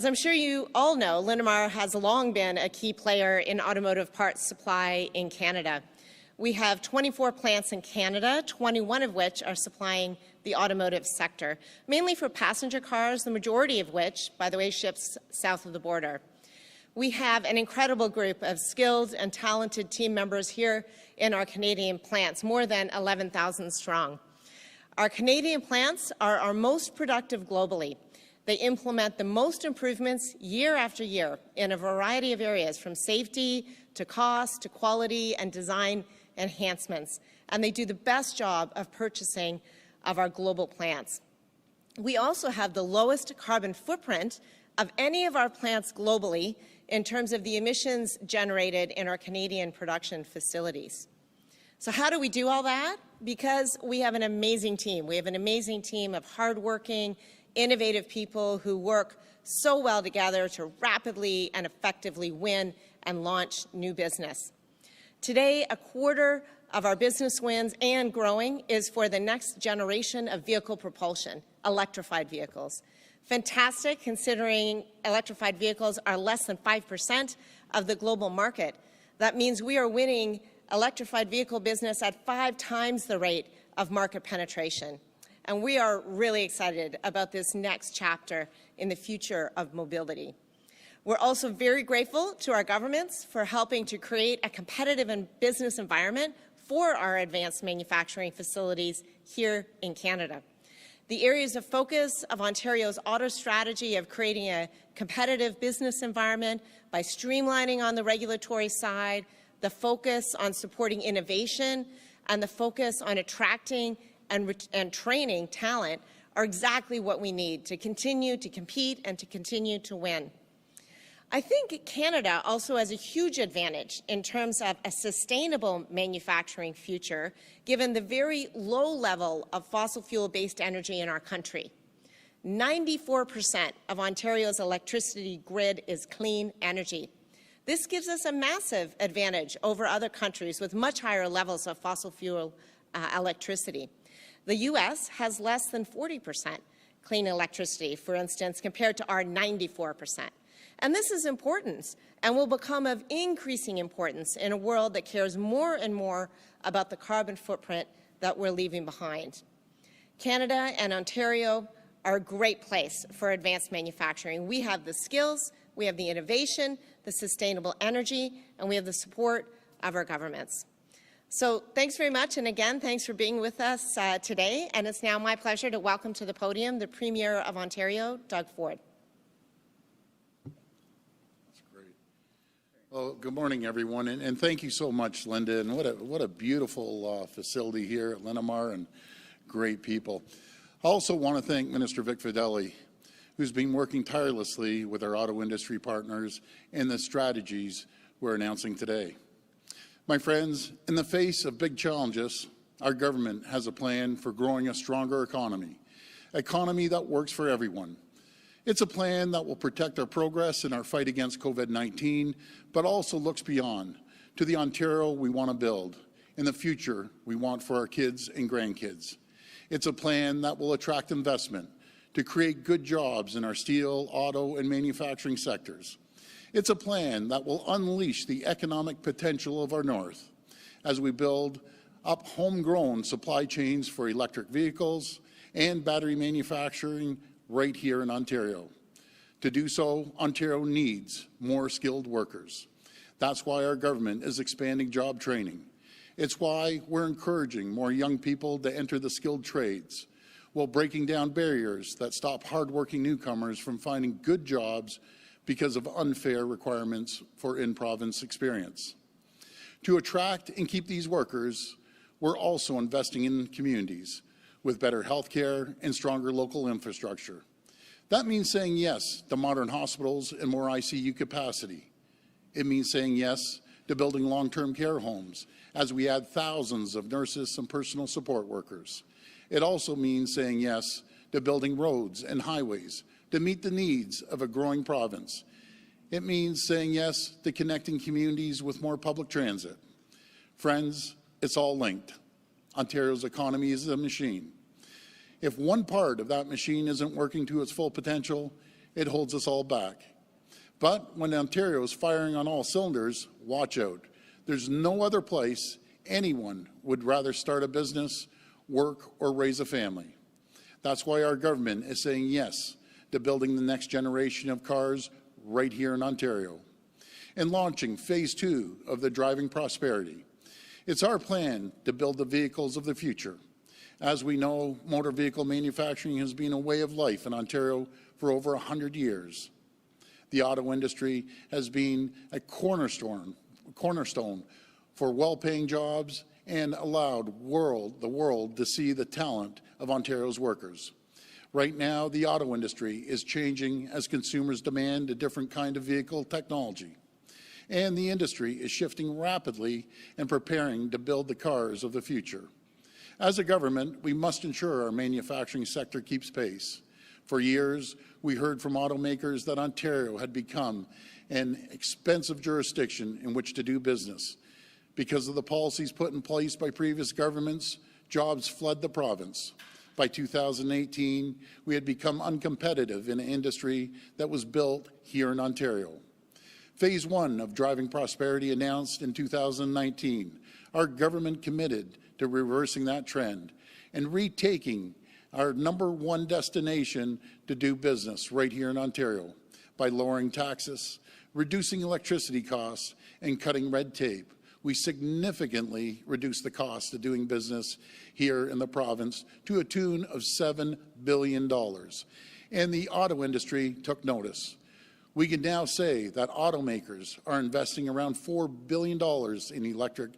As I'm sure you all know, Linamar has long been a key player in automotive parts supply in Canada. We have 24 plants in Canada, 21 of which are supplying the automotive sector, mainly for passenger cars, the majority of which, by the way, ships south of the border. We have an incredible group of skilled and talented team members here in our Canadian plants, more than 11,000 strong. Our Canadian plants are our most productive globally. They implement the most improvements year after year in a variety of areas, from safety to cost to quality and design enhancements, and they do the best job of purchasing of our global plants. We also have the lowest carbon footprint of any of our plants globally in terms of the emissions generated in our Canadian production facilities. So how do we do all that? Because we have an amazing team. We have an amazing team of hardworking, innovative people who work so well together to rapidly and effectively win and launch new business. Today, a quarter of our business wins and growing is for the next generation of vehicle propulsion, electrified vehicles. Fantastic, considering electrified vehicles are less than 5% of the global market. That means we are winning electrified vehicle business at 5 times the rate of market penetration. And we are really excited about this next chapter in the future of mobility. We're also very grateful to our governments for helping to create a competitive and business environment for our advanced manufacturing facilities here in Canada. The areas of focus of Ontario's auto strategy of creating a competitive business environment by streamlining on the regulatory side, the focus on supporting innovation, and the focus on attracting and training talent are exactly what we need to continue to compete and to continue to win. I think Canada also has a huge advantage in terms of a sustainable manufacturing future, given the very low level of fossil fuel-based energy in our country. 94% of Ontario's electricity grid is clean energy. This gives us a massive advantage over other countries with much higher levels of fossil fuel electricity. The U.S. has less than 40% clean electricity, for instance, compared to our 94%. And this is important and will become of increasing importance in a world that cares more and more about the carbon footprint that we're leaving behind. Canada and Ontario are a great place for advanced manufacturing. We have the skills, we have the innovation, the sustainable energy, and we have the support of our governments. So thanks very much, and again, thanks for being with us today. And it's now my pleasure to welcome to the podium the Premier of Ontario, Doug Ford. That's great. Well, good morning, everyone, and thank you so much, Linda. And what a beautiful facility here at Linamar, and great people. I also want to thank Minister Vic Fedeli, who's been working tirelessly with our auto industry partners in the strategies we're announcing today. My friends, in the face of big challenges, our government has a plan for growing a stronger economy that works for everyone. It's a plan that will protect our progress in our fight against COVID-19, but also looks beyond to the Ontario we want to build and the future we want for our kids and grandkids. It's a plan that will attract investment to create good jobs in our steel, auto, and manufacturing sectors. It's a plan that will unleash the economic potential of our North as we build up homegrown supply chains for electric vehicles and battery manufacturing right here in Ontario. To do so, Ontario needs more skilled workers. That's why our government is expanding job training. It's why we're encouraging more young people to enter the skilled trades, while breaking down barriers that stop hardworking newcomers from finding good jobs because of unfair requirements for in-province experience. To attract and keep these workers, we're also investing in communities with better health care and stronger local infrastructure. That means saying yes to modern hospitals and more ICU capacity. It means saying yes to building long-term care homes as we add thousands of nurses and personal support workers. It also means saying yes to building roads and highways to meet the needs of a growing province. It means saying yes to connecting communities with more public transit. Friends, it's all linked. Ontario's economy is a machine. If one part of that machine isn't working to its full potential, It holds us all back. But when Ontario is firing on all cylinders, watch out. There's no other place anyone would rather start a business, work, or raise a family. That's why our government is saying yes to building the next generation of cars right here in Ontario and launching Phase 2 of the Driving Prosperity. It's our plan to build the vehicles of the future. As we know, motor vehicle manufacturing has been a way of life in Ontario for over 100 years. The auto industry has been a cornerstone for well-paying jobs and allowed the world to see the talent of Ontario's workers. Right now, the auto industry is changing as consumers demand a different kind of vehicle technology. And the industry is shifting rapidly and preparing to build the cars of the future. As a government, we must ensure our manufacturing sector keeps pace. For years, we heard from automakers that Ontario had become an expensive jurisdiction in which to do business. Because of the policies put in place by previous governments, jobs fled the province. By 2018, we had become uncompetitive in an industry that was built here in Ontario. Phase 1 of Driving Prosperity announced in 2019, our government committed to reversing that trend and retaking our #1 destination to do business right here in Ontario by lowering taxes, reducing electricity costs, and cutting red tape. We significantly reduced the cost of doing business here in the province to a tune of $7 billion. And the auto industry took notice. We can now say that automakers are investing around $4 billion in electric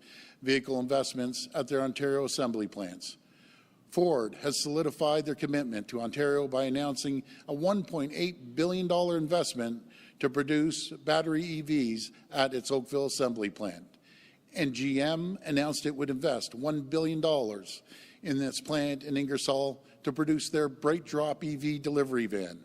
vehicle investments at their Ontario assembly plants. Ford has solidified their commitment to Ontario by announcing a $1.8 billion investment to produce battery EVs at its Oakville assembly plant. And GM announced it would invest $1 billion in its plant in Ingersoll to produce their BrightDrop EV delivery van,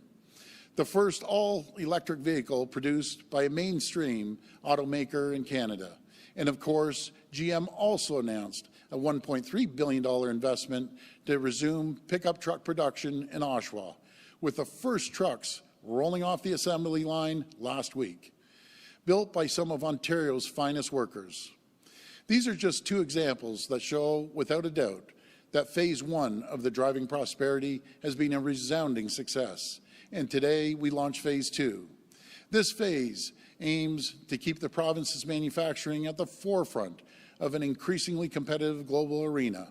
the first all-electric vehicle produced by a mainstream automaker in Canada. And of course, GM also announced a $1.3 billion investment to resume pickup truck production in Oshawa, with the first trucks rolling off the assembly line last week, built by some of Ontario's finest workers. These are just two examples that show, without a doubt, that Phase 1 of the Driving Prosperity has been a resounding success. And today we launch Phase 2. This phase aims to keep the province's manufacturing at the forefront of an increasingly competitive global arena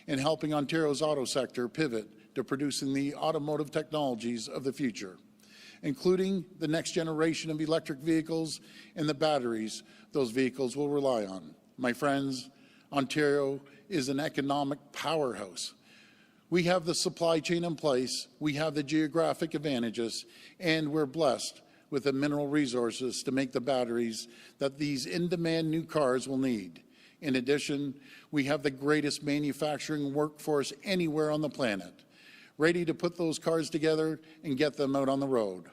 and helping Ontario's auto sector pivot to producing the automotive technologies of the future, including the next generation of electric vehicles and the batteries those vehicles will rely on. My friends, Ontario is an economic powerhouse. We have the supply chain in place, we have the geographic advantages, and we're blessed with the mineral resources to make the batteries that these in-demand new cars will need. In addition, we have the greatest manufacturing workforce anywhere on the planet, ready to put those cars together and get them out on the road.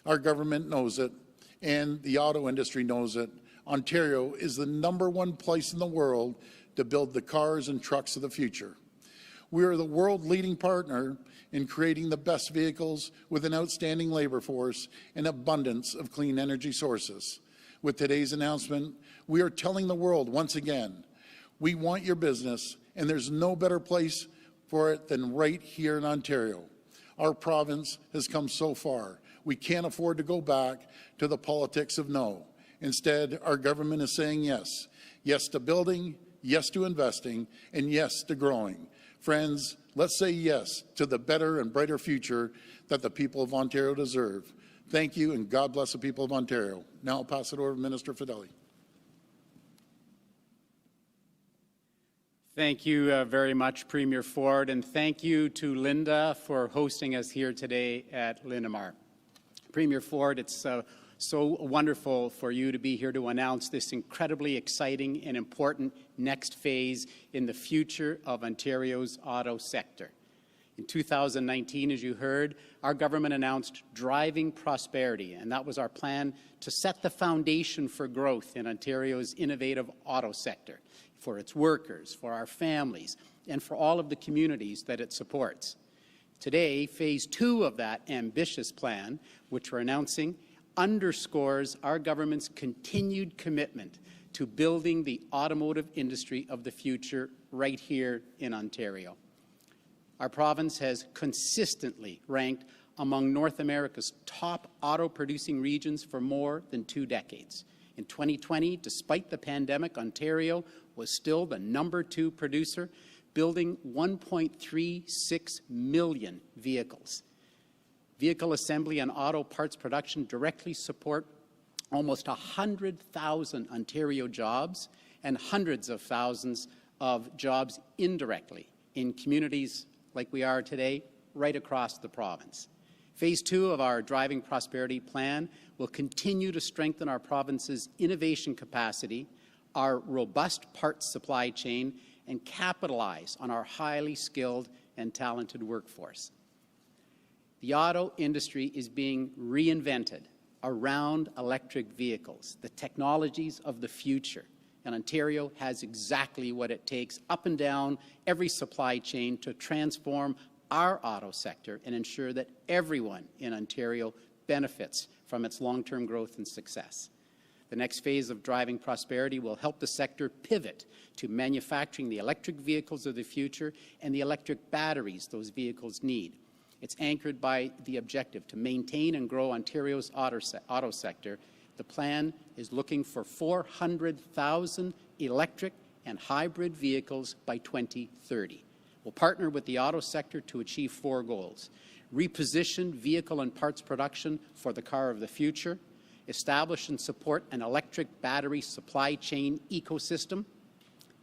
Our government knows it, and the auto industry knows it. Ontario is the #1 place in the world to build the cars and trucks of the future. We are the world-leading partner in creating the best vehicles with an outstanding labor force and abundance of clean energy sources. With today's announcement, we are telling the world once again, we want your business, and there's no better place for it than right here in Ontario. Our province has come so far. We can't afford to go back to the politics of no. Instead, our government is saying yes. Yes to building, yes to investing, and yes to growing. Friends, let's say yes to the better and brighter future that the people of Ontario deserve. Thank you, and God bless the people of Ontario. Now I'll pass it over to Minister Fedeli. Thank you very much, Premier Ford, and thank you to Linda for hosting us here today at Linamar. Premier Ford, it's so wonderful for you to be here to announce this incredibly exciting and important next phase in the future of Ontario's auto sector. In 2019, as you heard, our government announced Driving Prosperity, and that was our plan to set the foundation for growth in Ontario's innovative auto sector, for its workers, for our families, and for all of the communities that it supports. Today, phase 2 of that ambitious plan, which we're announcing, underscores our government's continued commitment to building the automotive industry of the future right here in Ontario. Our province has consistently ranked among North America's top auto-producing regions for more than 2 decades. In 2020, despite the pandemic, Ontario was still the #2 producer, building 1.36 million vehicles. Vehicle assembly and auto parts production directly support almost 100,000 Ontario jobs and hundreds of thousands of jobs indirectly in communities like we are today, right across the province. Phase 2 of our Driving Prosperity Plan will continue to strengthen our province's innovation capacity, our robust parts supply chain, and capitalize on our highly skilled and talented workforce. The auto industry is being reinvented around electric vehicles, the technologies of the future. And Ontario has exactly what it takes up and down every supply chain to transform our auto sector and ensure that everyone in Ontario benefits from its long-term growth and success. The next phase of Driving Prosperity will help the sector pivot to manufacturing the electric vehicles of the future and the electric batteries those vehicles need. It's anchored by the objective to maintain and grow Ontario's auto sector. The plan is looking for 400,000 electric and hybrid vehicles by 2030. We'll partner with the auto sector to achieve 4 goals: reposition vehicle and parts production for the car of the future, establish and support an electric battery supply chain ecosystem,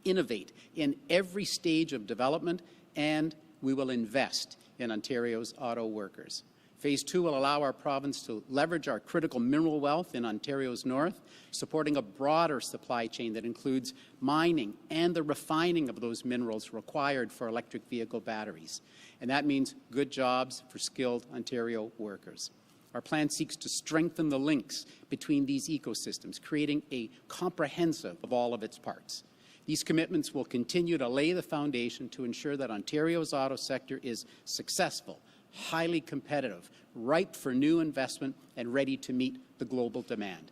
innovate in every stage of development, and we will invest in Ontario's auto workers. Phase 2 will allow our province to leverage our critical mineral wealth in Ontario's north, supporting a broader supply chain that includes mining and the refining of those minerals required for electric vehicle batteries. And that means good jobs for skilled Ontario workers. Our plan seeks to strengthen the links between these ecosystems, creating a comprehensive of all of its parts. These commitments will continue to lay the foundation to ensure that Ontario's auto sector is successful, highly competitive, ripe for new investment, and ready to meet the global demand.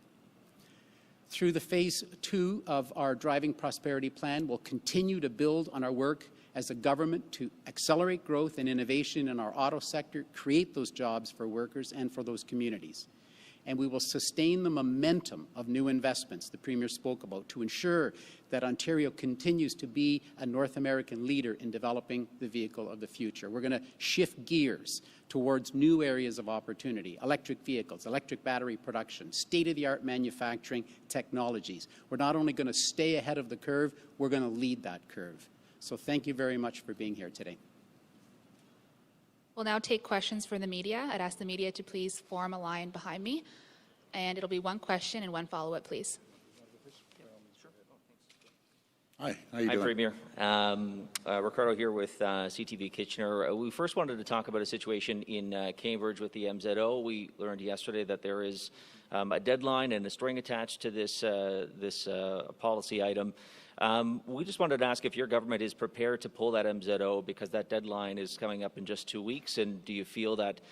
Through the phase 2 of our Driving Prosperity Plan, we'll continue to build on our work as a government to accelerate growth and innovation in our auto sector, create those jobs for workers and for those communities. And we will sustain the momentum of new investments the Premier spoke about to ensure that Ontario continues to be a North American leader in developing the vehicle of the future. We're going to shift gears towards new areas of opportunity: electric vehicles, electric battery production, state-of-the-art manufacturing technologies. We're not only going to stay ahead of the curve, we're going to lead that curve. So thank you very much for being here today. We'll now take questions from the media. I'd ask the media to please form a line behind me, and it'll be 1 question and 1 follow-up, please. Hi, how you doing? Hi, Premier. Ricardo here with CTV Kitchener. We first wanted to talk about a situation in Cambridge with the MZO. We learned yesterday that there is a deadline and a string attached to this policy item. We just wanted to ask if your government is prepared to pull that MZO because that deadline is coming up in just 2 weeks, and do you feel that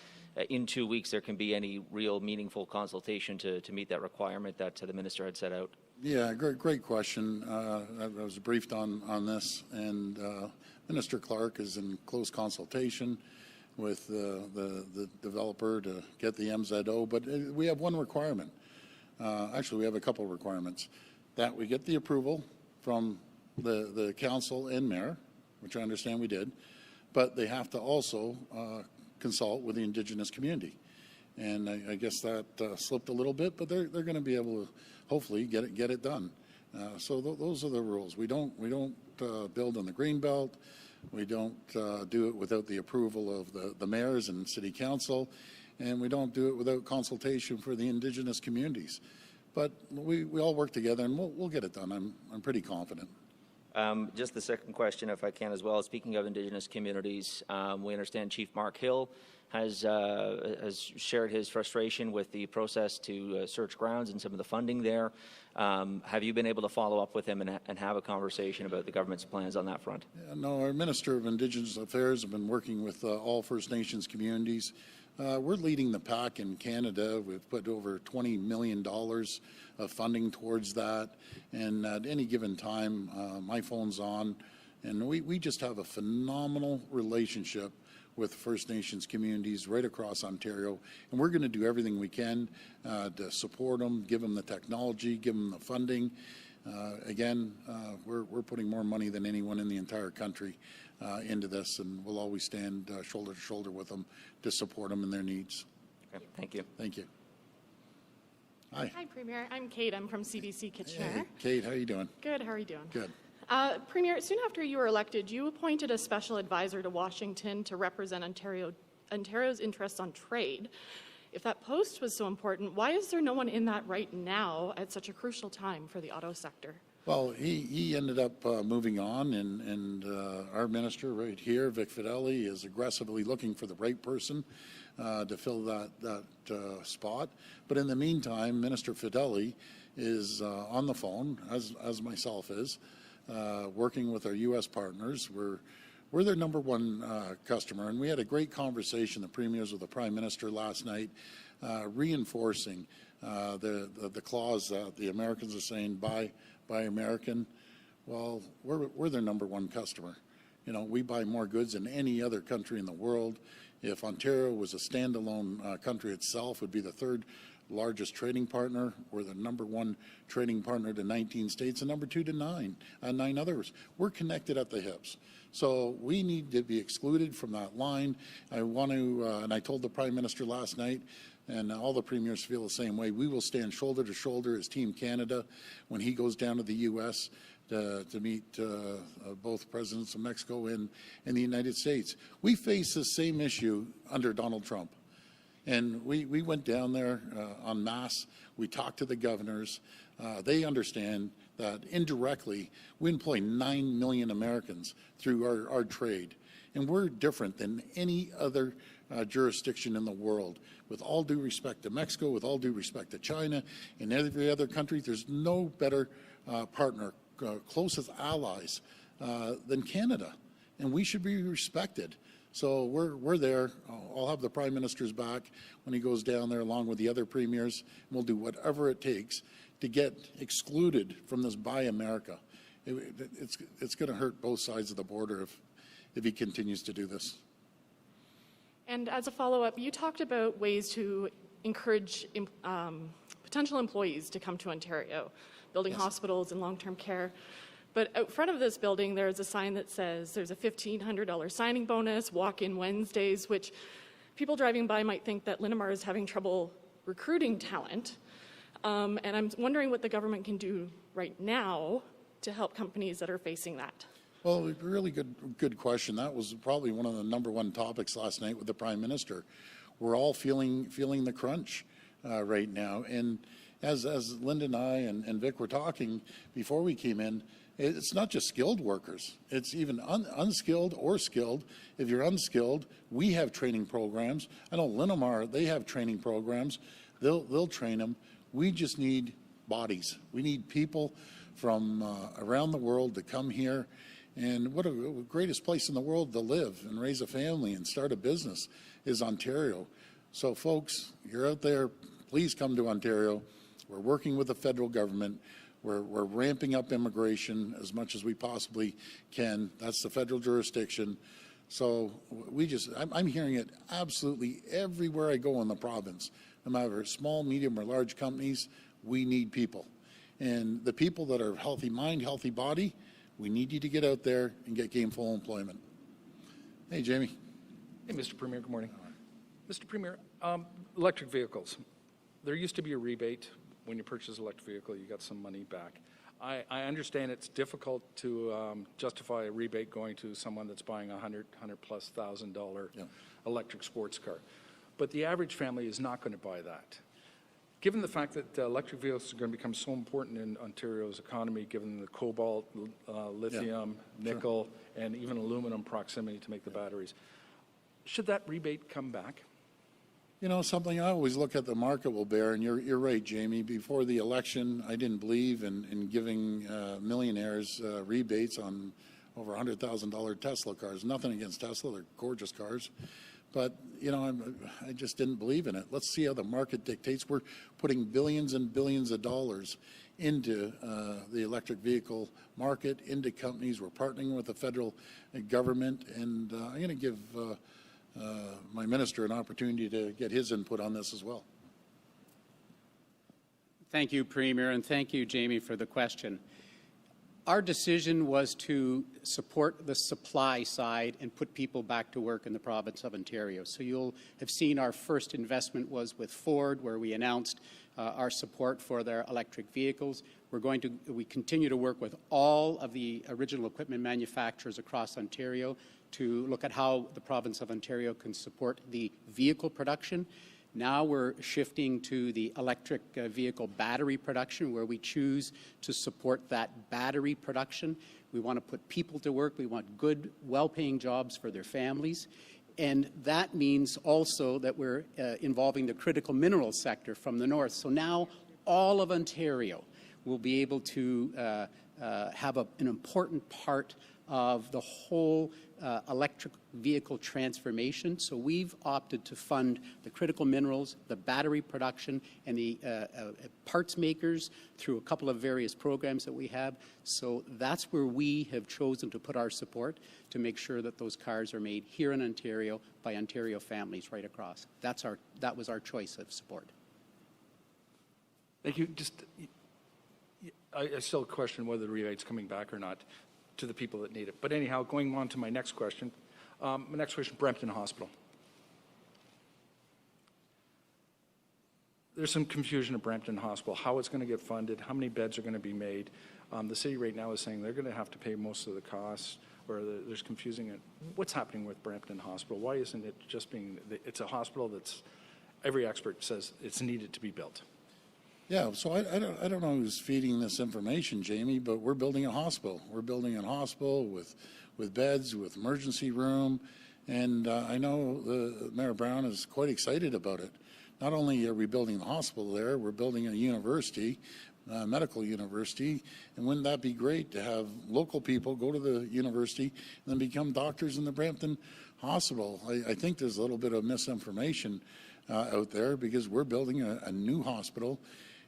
in 2 weeks there can be any real meaningful consultation to meet that requirement that the minister had set out? Yeah, great question. I was briefed on this, and Minister Clark is in close consultation with the developer to get the MZO, but we have one requirement. Actually, we have a couple of requirements. That we get the approval from the council and mayor, which I understand we did, but they have to also consult with the Indigenous community. And I guess that slipped a little bit, but they're going to be able to hopefully get it done. So those are the rules. We don't build on the Greenbelt. We don't do it without the approval of the mayors and city council, and we don't do it without consultation for the Indigenous communities. But we all work together, and we'll get it done. I'm pretty confident. Just the second question, if I can as well. Speaking of Indigenous communities, we understand Chief Mark Hill has shared his frustration with the process to search grounds and some of the funding there. Have you been able to follow up with him and have a conversation about the government's plans on that front? Yeah, no, our Minister of Indigenous Affairs have been working with all First Nations communities. We're leading the pack in Canada. We've put over $20 million of funding towards that. And at any given time, my phone's on. And we just have a phenomenal relationship with First Nations communities right across Ontario. And we're going to do everything we can to support them, give them the technology, give them the funding. Again, we're putting more money than anyone in the entire country into this, and we'll always stand shoulder to shoulder with them to support them in their needs. Okay, thank you. Thank you. Hi. Hi, Premier. I'm Kate. I'm from CBC Kitchener. Hey, Kate, how are you doing? Good. How are you doing? Good. Premier, soon after you were elected, you appointed a special advisor to Washington to represent Ontario's interests on trade. If that post was so important, why is there no one in that right now at such a crucial time for the auto sector? Well, he ended up moving on, and our minister right here, Vic Fedeli, is aggressively looking for the right person to fill that spot. But in the meantime, Minister Fedeli is on the phone, as myself is, working with our U.S. partners. We're their number one customer, and we had a great conversation, the premiers with the Prime Minister last night, reinforcing the clause that the Americans are saying, buy American. Well, we're their number one customer. You know, we buy more goods than any other country in the world. If Ontario was a standalone country itself, it would be the third largest trading partner. We're the number one trading partner to 19 states and number two to nine others. We're connected at the hips. So we need to be excluded from that line. I want to, and I told the Prime Minister last night, and all the premiers feel the same way, we will stand shoulder to shoulder as Team Canada when he goes down to the U.S. to meet both presidents of Mexico and the United States. We face the same issue under Donald Trump. And we went down there en masse. We talked to the governors. They understand that indirectly we employ 9 million Americans through our trade. And we're different than any other jurisdiction in the world. With all due respect to Mexico, with all due respect to China, and every other country, there's no better partner, closest allies than Canada. And we should be respected. So we're there. I'll have the Prime Minister's back when he goes down there along with the other premiers. And we'll do whatever it takes to get excluded from this Buy America. It's going to hurt both sides of the border if he continues to do this. And as a follow-up, you talked about ways to encourage potential employees to come to Ontario, building hospitals and long-term care. But out front of this building, there's a sign that says there's a $1,500 signing bonus, walk-in Wednesdays, which people driving by might think that Linamar is having trouble recruiting talent. And I'm wondering what the government can do right now to help companies that are facing that. Well, really good question. That was probably one of the number one topics last night with the Prime Minister. We're all feeling the crunch right now. And as Linda and I and Vic were talking before we came in, it's not just skilled workers. It's even unskilled or skilled. If you're unskilled, we have training programs. I know Linamar, they have training programs. They'll train them. We just need bodies. We need people from around the world to come here. And what a greatest place in the world to live and raise a family and start a business is Ontario. So folks, you're out there, please come to Ontario. We're working with the federal government. We're ramping up immigration as much as we possibly can. That's the federal jurisdiction. So I'm hearing it absolutely everywhere I go in the province. No matter small, medium, or large companies, we need people. And the people that are healthy mind, healthy body, we need you to get out there and get gainful employment. Hey, Jamie. Hey, Mr. Premier, good morning. Mr. Premier, electric vehicles. There used to be a rebate. When you purchase an electric vehicle, you got some money back. I understand it's difficult to justify a rebate going to someone that's buying a $100,000+ electric sports car. But the average family is not going to buy that. Given the fact that electric vehicles are going to become so important in Ontario's economy, given the cobalt, lithium, nickel, and even aluminum proximity to make the batteries, should that rebate come back? You know, something I always look at the market will bear, and you're right, Jamie. Before the election, I didn't believe in giving millionaires rebates on over $100,000 Tesla cars. Nothing against Tesla, they're gorgeous cars. But, you know, I just didn't believe in it. Let's see how the market dictates. We're putting billions and billions of dollars into the electric vehicle market, into companies. We're partnering with the federal government, and I'm going to give my minister an opportunity to get his input on this as well. Thank you, Premier, and thank you, Jamie, for the question. Our decision was to support the supply side and put people back to work in the province of Ontario. So you'll have seen our first investment was with Ford, where we announced our support for their electric vehicles. We continue to work with all of the original equipment manufacturers across Ontario to look at how the province of Ontario can support the vehicle production. Now we're shifting to the electric vehicle battery production, where we choose to support that battery production. We want to put people to work. We want good, well-paying jobs for their families. And that means also that we're involving the critical minerals sector from the north. So now all of Ontario will be able to have an important part of the whole electric vehicle transformation. So we've opted to fund the critical minerals, the battery production, and the parts makers through a couple of various programs that we have. So that's where we have chosen to put our support to make sure that those cars are made here in Ontario by Ontario families right across. That was our choice of support. Thank you. I still question whether the rebate's coming back or not to the people that need it. But anyhow, going on to my next question. Brampton Hospital. There's some confusion at Brampton Hospital, how it's going to get funded, how many beds are going to be made. The city right now is saying they're going to have to pay most of the costs, or there's confusing it. What's happening with Brampton Hospital? Why isn't it just it's a hospital that's, every expert says it's needed to be built. Yeah, so I don't know who's feeding this information, Jamie, but we're building a hospital. We're building a hospital with beds, with emergency room, and I know Mayor Brown is quite excited about it. Not only are we building the hospital there, we're building a university, medical university, and wouldn't that be great to have local people go to the university and then become doctors in the Brampton Hospital? I think there's a little bit of misinformation out there, because we're building a new hospital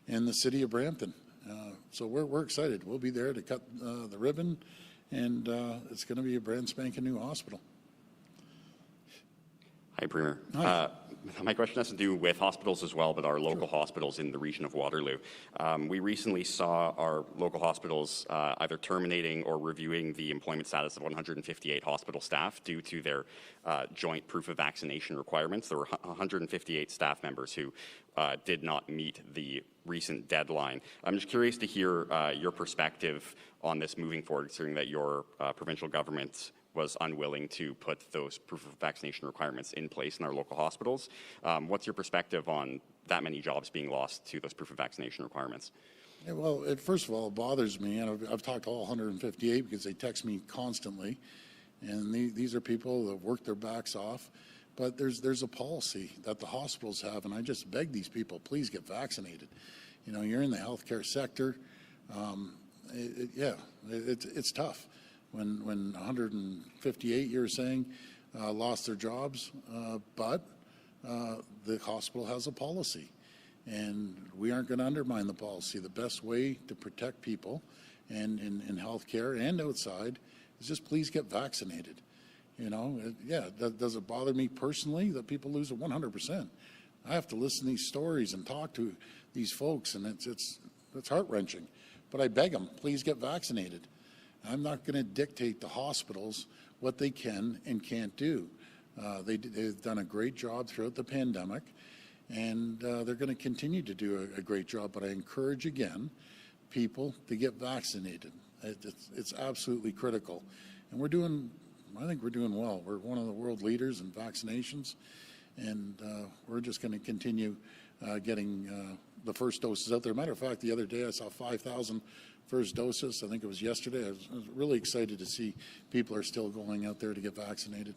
in the city of Brampton. So we're excited. We'll be there to cut the ribbon, and it's going to be a brand spanking new hospital. Hi, Premier. Hi. My question has to do with hospitals as well, but our local hospitals in the region of Waterloo. We recently saw our local hospitals either terminating or reviewing the employment status of 158 hospital staff due to their joint proof of vaccination requirements. There were 158 staff members who did not meet the recent deadline. I'm just curious to hear your perspective on this moving forward, considering that your provincial government was unwilling to put those proof of vaccination requirements in place in our local hospitals. What's your perspective on that many jobs being lost to those proof of vaccination requirements? Yeah, well, first of all, it bothers me, and I've talked to all 158 because they text me constantly, and these are people that have worked their backs off. But there's a policy that the hospitals have, and I just beg these people, please get vaccinated. You know, you're in the healthcare sector. It's tough when 158, you're saying, lost their jobs, but the hospital has a policy, and we aren't going to undermine the policy. The best way to protect people and in healthcare and outside is just please get vaccinated. You know, does it bother me personally that people lose it? 100%. I have to listen to these stories and talk to these folks, and it's heart-wrenching. But I beg them, please get vaccinated. I'm not going to dictate to hospitals what they can and can't do. They've done a great job throughout the pandemic, and they're going to continue to do a great job. But I encourage, again, people to get vaccinated. It's absolutely critical. And I think we're doing well. We're one of the world leaders in vaccinations, and we're just going to continue getting the first doses out there. Matter of fact, the other day I saw 5,000 first doses. I think it was yesterday. I was really excited to see people are still going out there to get vaccinated.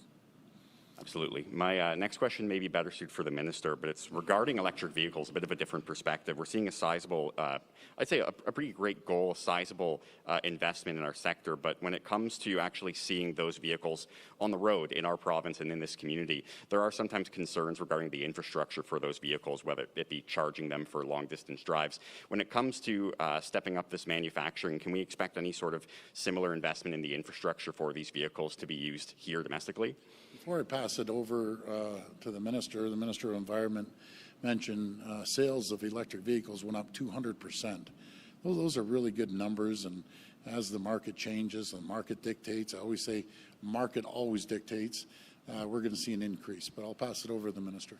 Absolutely. My next question may be better suited for the minister, but it's regarding electric vehicles, a bit of a different perspective. We're seeing a sizable, I'd say a pretty great goal, a sizable investment in our sector, but when it comes to actually seeing those vehicles on the road in our province and in this community, there are sometimes concerns regarding the infrastructure for those vehicles, whether it be charging them for long-distance drives. When it comes to stepping up this manufacturing, can we expect any sort of similar investment in the infrastructure for these vehicles to be used here domestically? Before I pass it over to the Minister of Environment mentioned sales of electric vehicles went up 200%. Those are really good numbers, and as the market changes, the market dictates. I always say market always dictates. We're going to see an increase, but I'll pass it over to the Minister.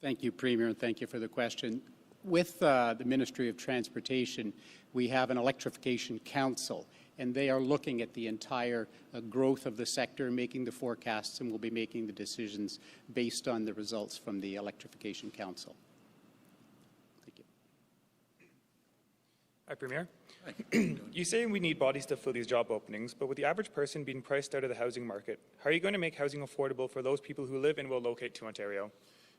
Thank you, Premier, and thank you for the question. With the Ministry of Transportation, we have an Electrification Council, and they are looking at the entire growth of the sector, making the forecasts, and will be making the decisions based on the results from the Electrification Council. Thank you. Hi, Premier. You say we need bodies to fill these job openings, but with the average person being priced out of the housing market, how are you going to make housing affordable for those people who live and will locate to Ontario?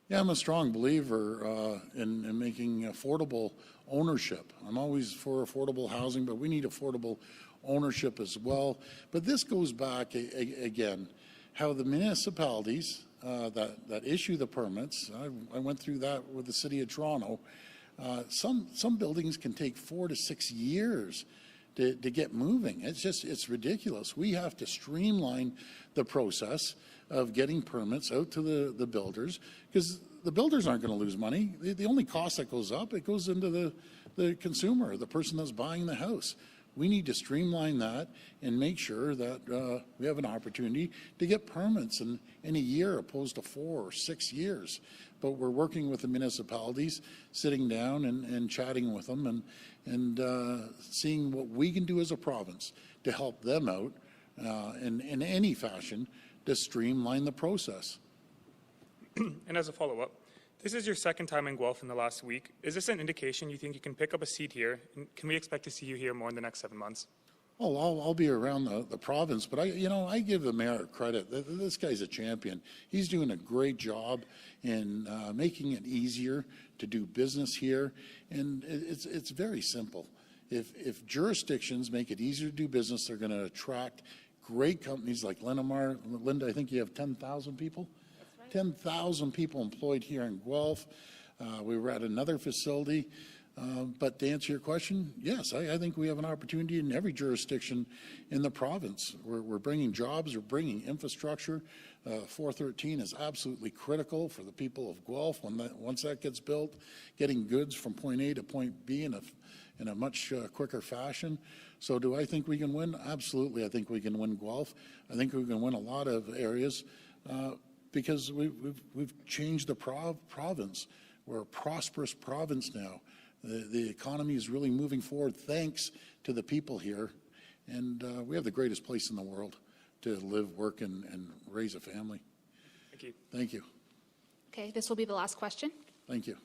Yeah, I'm a strong believer in making affordable ownership. I'm always for affordable housing, but we need affordable ownership as well. But this goes back again, how the municipalities that issue the permits, I went through that with the City of Toronto, some buildings can take 4 to 6 years to get moving. It's ridiculous. We have to streamline the process of getting permits out to the builders, because the builders aren't going to lose money. The only cost that goes up, it goes into the consumer, the person that's buying the house. We need to streamline that and make sure that we have an opportunity to get permits in a year opposed to 4 or 6 years. But we're working with the municipalities, sitting down and chatting with them and seeing what we can do as a province to help them out in any fashion to streamline the process. And as a follow-up, this is your second time in Guelph in the last week. Is this an indication you think you can pick up a seat here? And can we expect to see you here more in the next 7 months? Oh, I'll be around the province, but I give the mayor credit. This guy's a champion. He's doing a great job in making it easier to do business here, and it's very simple. If jurisdictions make it easier to do business, they're going to attract great companies like Linamar. Linda, I think you have 10,000 people? That's right. 10,000 people employed here in Guelph. We were at another facility. But to answer your question, yes, I think we have an opportunity in every jurisdiction in the province. We're bringing jobs, we're bringing infrastructure. 413 is absolutely critical for the people of Guelph. Once that gets built, getting goods from point A to point B in a much quicker fashion. So do I think we can win? Absolutely, I think we can win Guelph. I think we can win a lot of areas because we've changed the province. We're a prosperous province now. The economy is really moving forward thanks to the people here. And we have the greatest place in the world to live, work, and raise a family. Thank you. Thank you. Okay, this will be the last question. Thank you.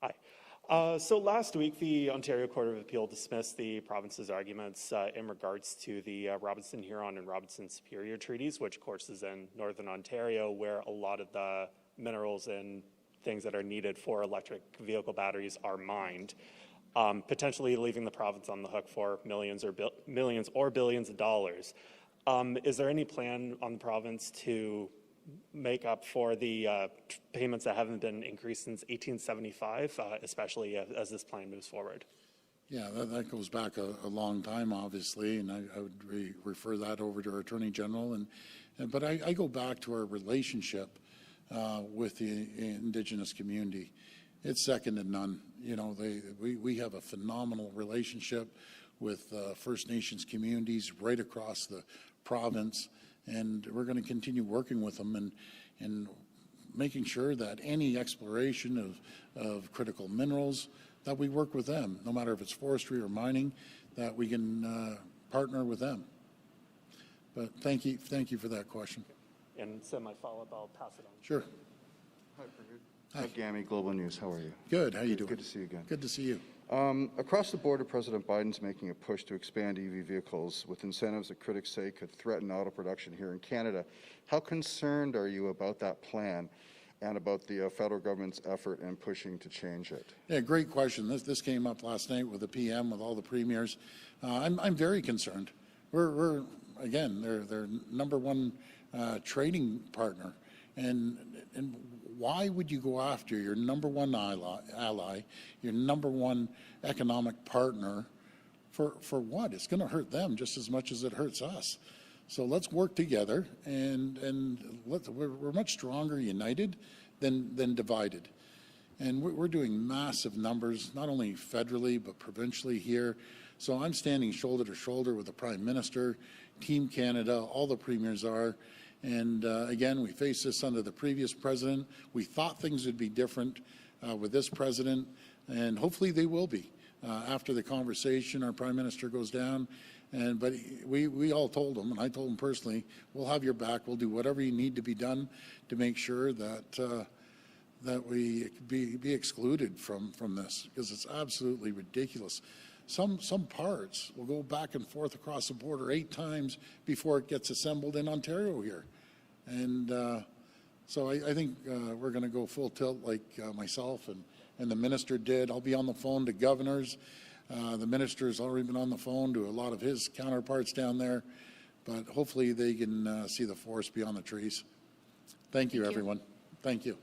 Hi. So last week, the Ontario Court of Appeal dismissed the province's arguments in regards to the Robinson-Huron and Robinson-Superior treaties, which, of course, is in Northern Ontario, where a lot of the minerals and things that are needed for electric vehicle batteries are mined, potentially leaving the province on the hook for millions or billions of dollars. Is there any plan on the province to make up for the payments that haven't been increased since 1875, especially as this plan moves forward? Yeah, that goes back a long time, obviously, and I would refer that over to our Attorney General. But I go back to our relationship with the Indigenous community. It's second to none. You know, we have a phenomenal relationship with First Nations communities right across the province. And we're going to continue working with them and making sure that any exploration of critical minerals, that we work with them, no matter if it's forestry or mining, that we can partner with them. But thank you for that question. And so my follow-up, I'll pass it on. Sure. Hi, Hi, Gami, Global News. How are you? Good. How you doing? Good to see you again. Good to see you. Across the border, President Biden's making a push to expand EV vehicles with incentives that critics say could threaten auto production here in Canada. How concerned are you about that plan and about the federal government's effort in pushing to change it? Yeah, great question. This came up last night with the PM, with all the premiers. I'm very concerned. We're again, they're number one trading partner, and why would you go after your number one ally, your number one economic partner, for what? It's going to hurt them just as much as it hurts us. So let's work together, and we're much stronger united than divided. And we're doing massive numbers, not only federally but provincially here. So I'm standing shoulder to shoulder with the Prime Minister, Team Canada, all the premiers are. And again, we faced this under the previous president. We thought things would be different with this president, and hopefully they will be. After the conversation, our Prime Minister goes down, but we all told him, and I told him personally, we'll have your back. We'll do whatever you need to be done to make sure that that we be excluded from this, because it's absolutely ridiculous. Some parts will go back and forth across the border 8 times before it gets assembled in Ontario here. And so I think we're going to go full tilt like myself and the minister did. I'll be on the phone to governors. The minister's already been on the phone to a lot of his counterparts down there. But hopefully they can see the forest beyond the trees. Thank you, everyone. Thank you.